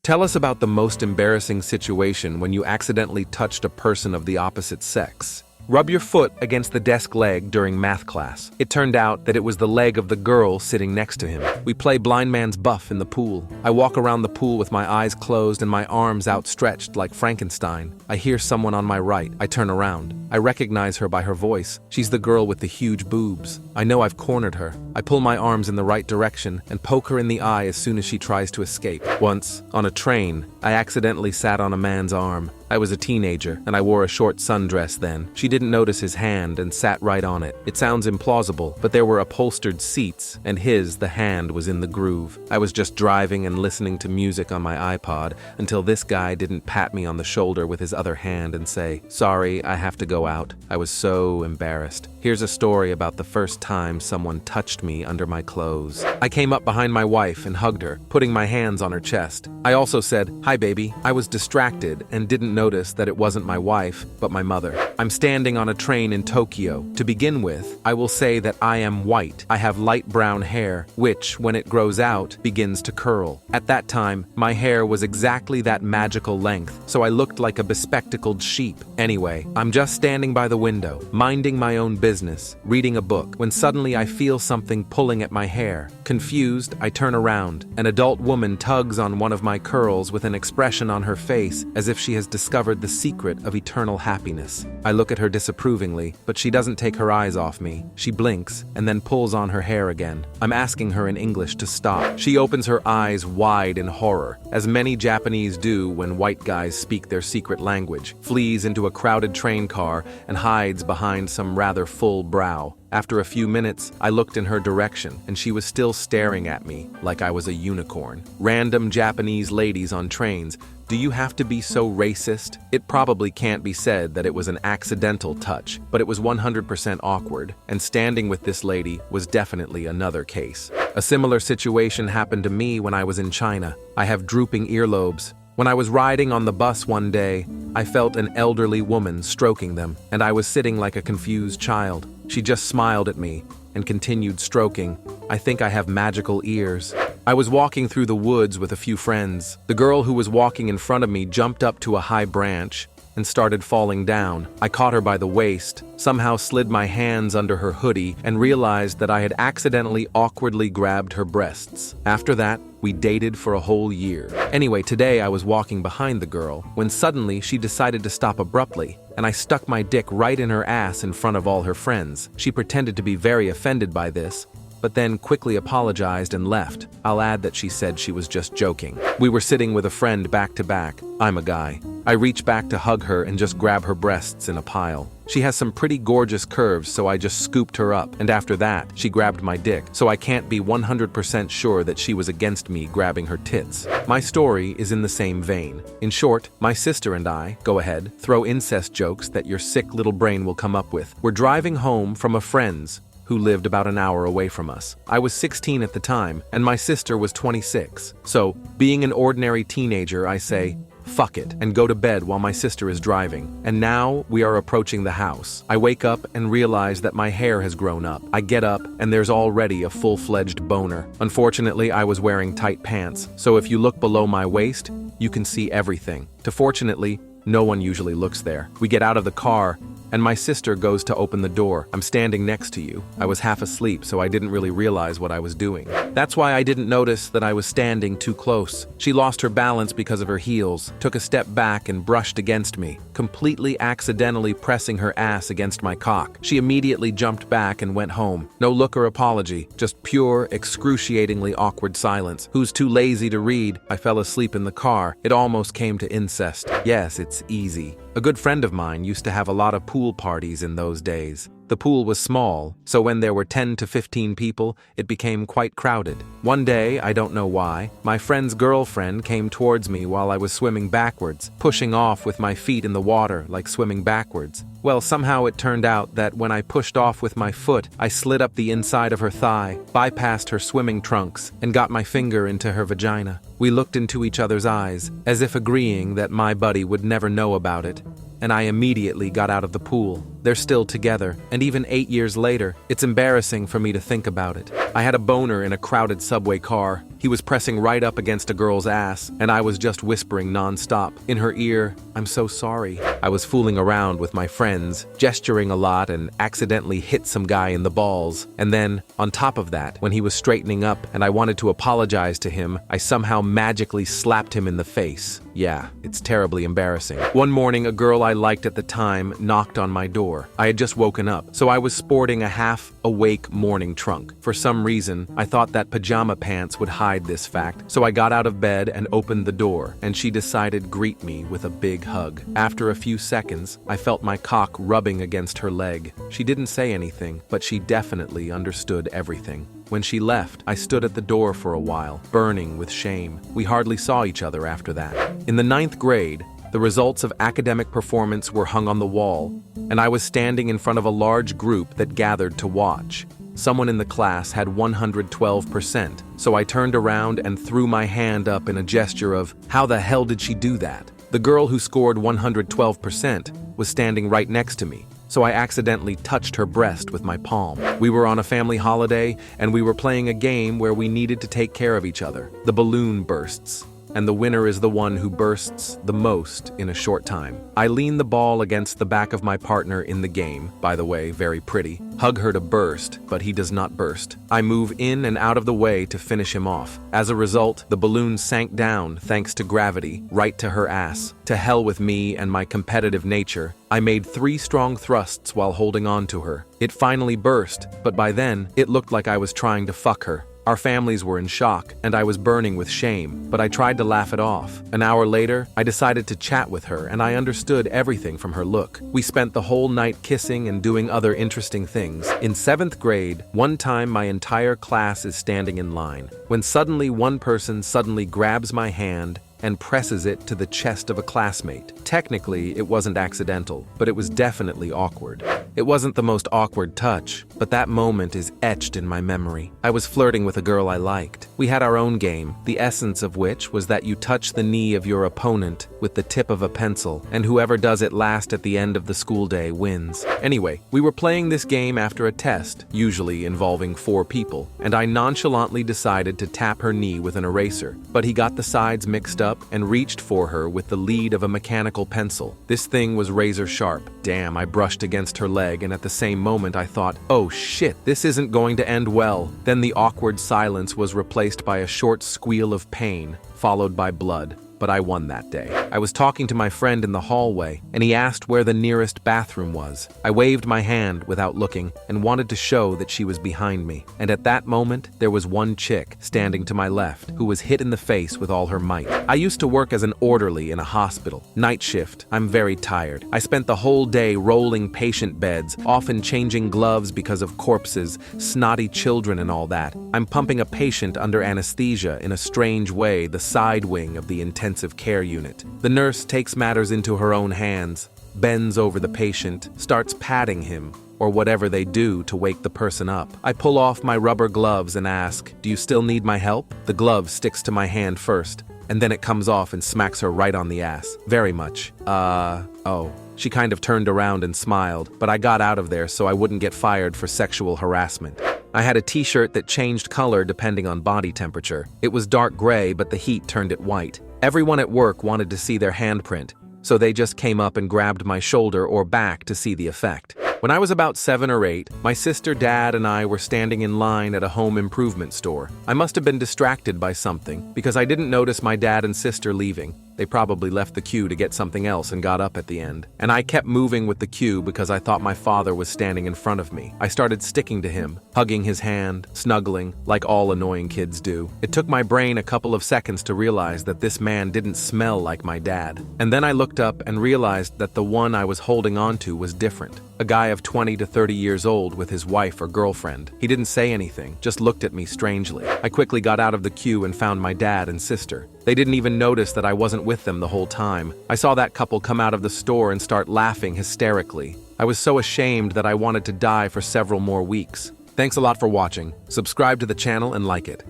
Tell us about the most embarrassing situation when you accidentally touched a person of the opposite sex. Rub your foot against the desk leg during math class. It turned out that it was the leg of the girl sitting next to him. We play blind man's buff in the pool. I walk around the pool with my eyes closed and my arms outstretched like Frankenstein. I hear someone on my right. I turn around. I recognize her by her voice. She's the girl with the huge boobs. I know I've cornered her. I pull my arms in the right direction and poke her in the eye as soon as she tries to escape. Once, on a train, I accidentally sat on a man's arm. I was a teenager, and I wore a short sundress then. She didn't notice his hand and sat right on it. It sounds implausible, but there were upholstered seats, and the hand was in the groove. I was just driving and listening to music on my iPod until this guy didn't pat me on the shoulder with his other hand and say, "Sorry, I have to go out." I was so embarrassed. Here's a story about the first time someone touched me under my clothes. I came up behind my wife and hugged her, putting my hands on her chest. I also said, "Hi, baby." I was distracted and didn't notice that it wasn't my wife, but my mother. I'm standing on a train in Tokyo. To begin with, I will say that I am white. I have light brown hair, which, when it grows out, begins to curl. At that time, my hair was exactly that magical length, so I looked like a bespectacled sheep. Anyway, I'm just standing by the window, minding my own business, reading a book, when suddenly I feel something pulling at my hair. Confused, I turn around. An adult woman tugs on one of my curls with an expression on her face as if she has discovered the secret of eternal happiness. I look at her disapprovingly, but she doesn't take her eyes off me. She blinks and then pulls on her hair again. I'm asking her in English to stop. She opens her eyes wide in horror, as many Japanese do when white guys speak their secret language, flees into a crowded train car and hides behind some rather full brow. After a few minutes, I looked in her direction, and she was still staring at me like I was a unicorn. Random Japanese ladies on trains. Do you have to be so racist? It probably can't be said that it was an accidental touch, but it was 100% awkward, and standing with this lady was definitely another case. A similar situation happened to me when I was in China. I have drooping earlobes. When I was riding on the bus one day, I felt an elderly woman stroking them, and I was sitting like a confused child. She just smiled at me and continued stroking. I think I have magical ears. I was walking through the woods with a few friends. The girl who was walking in front of me jumped up to a high branch and started falling down. I caught her by the waist, somehow slid my hands under her hoodie, and realized that I had accidentally awkwardly grabbed her breasts. After that, we dated for a whole year. Anyway, today I was walking behind the girl when suddenly she decided to stop abruptly, and I stuck my dick right in her ass in front of all her friends. She pretended to be very offended by this, but then quickly apologized and left. I'll add that she said she was just joking. We were sitting with a friend back to back. I'm a guy. I reach back to hug her and just grab her breasts in a pile. She has some pretty gorgeous curves, so I just scooped her up, and after that, she grabbed my dick, so I can't be 100% sure that she was against me grabbing her tits. My story is in the same vein. In short, my sister and I, go ahead, throw incest jokes that your sick little brain will come up with. We're driving home from a friend's who lived about an hour away from us. I was 16 at the time, and my sister was 26. So, being an ordinary teenager, I say, "Fuck it," and go to bed while my sister is driving. And now we are approaching the house. I wake up and realize that my hair has grown up. I get up, and there's already a full-fledged boner. Unfortunately, I was wearing tight pants, so if you look below my waist, you can see everything. Fortunately, no one usually looks there. We get out of the car, and my sister goes to open the door. "I'm standing next to you." I was half asleep, so I didn't really realize what I was doing. That's why I didn't notice that I was standing too close. She lost her balance because of her heels, took a step back and brushed against me, completely accidentally pressing her ass against my cock. She immediately jumped back and went home. No look or apology, just pure, excruciatingly awkward silence. Who's too lazy to read? I fell asleep in the car. It almost came to incest. Yes, it's easy. A good friend of mine used to have a lot of pool parties in those days. The pool was small, so when there were 10 to 15 people, it became quite crowded. One day, I don't know why, my friend's girlfriend came towards me while I was swimming backwards, pushing off with my feet in the water like swimming backwards. Well, somehow it turned out that when I pushed off with my foot, I slid up the inside of her thigh, bypassed her swimming trunks, and got my finger into her vagina. We looked into each other's eyes, as if agreeing that my buddy would never know about it, and I immediately got out of the pool. They're still together, and even 8 years later, it's embarrassing for me to think about it. I had a boner in a crowded subway car. He was pressing right up against a girl's ass, and I was just whispering nonstop. In her ear, "I'm so sorry." I was fooling around with my friends, gesturing a lot, and accidentally hit some guy in the balls. And then, on top of that, when he was straightening up and I wanted to apologize to him, I somehow magically slapped him in the face. Yeah, it's terribly embarrassing. One morning, a girl I liked at the time knocked on my door. I had just woken up, so I was sporting a half-awake morning trunk. For some reason, I thought that pajama pants would hide this fact, so I got out of bed and opened the door, and she decided to greet me with a big hug. After a few seconds, I felt my cock rubbing against her leg. She didn't say anything, but she definitely understood everything. When she left, I stood at the door for a while, burning with shame. We hardly saw each other after that. In the 9th grade, the results of academic performance were hung on the wall, and I was standing in front of a large group that gathered to watch. Someone in the class had 112%, so I turned around and threw my hand up in a gesture of, "How the hell did she do that?" The girl who scored 112% was standing right next to me, so I accidentally touched her breast with my palm. We were on a family holiday, and we were playing a game where we needed to take care of each other. The balloon bursts, and the winner is the one who bursts the most in a short time. I lean the ball against the back of my partner in the game, by the way, very pretty, hug her to burst, but he does not burst. I move in and out of the way to finish him off. As a result, the balloon sank down, thanks to gravity, right to her ass. To hell with me and my competitive nature, I made 3 strong thrusts while holding on to her. It finally burst, but by then, it looked like I was trying to fuck her. Our families were in shock, and I was burning with shame, but I tried to laugh it off. An hour later, I decided to chat with her, and I understood everything from her look. We spent the whole night kissing and doing other interesting things. In 7th grade, one time my entire class is standing in line, when suddenly one person suddenly grabs my hand and presses it to the chest of a classmate. Technically, it wasn't accidental, but it was definitely awkward. It wasn't the most awkward touch, but that moment is etched in my memory. I was flirting with a girl I liked. We had our own game, the essence of which was that you touch the knee of your opponent with the tip of a pencil, and whoever does it last at the end of the school day wins. Anyway, we were playing this game after a test, usually involving 4 people, and I nonchalantly decided to tap her knee with an eraser, but he got the sides mixed up and reached for her with the lead of a mechanical pencil. This thing was razor sharp. Damn, I brushed against her leg, and at the same moment I thought, oh shit, this isn't going to end well. Then the awkward silence was replaced by a short squeal of pain, followed by blood. But I won that day. I was talking to my friend in the hallway, and he asked where the nearest bathroom was. I waved my hand without looking and wanted to show that she was behind me. And at that moment, there was one chick standing to my left who was hit in the face with all her might. I used to work as an orderly in a hospital. Night shift. I'm very tired. I spent the whole day rolling patient beds, often changing gloves because of corpses, snotty children and all that. I'm pumping a patient under anesthesia in a strange way, the side wing of the intensive care unit. The nurse takes matters into her own hands, bends over the patient, starts patting him, or whatever they do to wake the person up. I pull off my rubber gloves and ask, "Do you still need my help?" The glove sticks to my hand first, and then it comes off and smacks her right on the ass. Very much. Oh. She kind of turned around and smiled, but I got out of there so I wouldn't get fired for sexual harassment. I had a t-shirt that changed color depending on body temperature. It was dark gray, but the heat turned it white. Everyone at work wanted to see their handprint, so they just came up and grabbed my shoulder or back to see the effect. When I was about 7 or 8, my sister, dad, and I were standing in line at a home improvement store. I must have been distracted by something because I didn't notice my dad and sister leaving. They probably left the queue to get something else and got up at the end. And I kept moving with the queue because I thought my father was standing in front of me. I started sticking to him, hugging his hand, snuggling, like all annoying kids do. It took my brain a couple of seconds to realize that this man didn't smell like my dad. And then I looked up and realized that the one I was holding on to was different. A guy of 20 to 30 years old with his wife or girlfriend. He didn't say anything, just looked at me strangely. I quickly got out of the queue and found my dad and sister. They didn't even notice that I wasn't with them the whole time. I saw that couple come out of the store and start laughing hysterically. I was so ashamed that I wanted to die for several more weeks. Thanks a lot for watching. Subscribe to the channel and like it.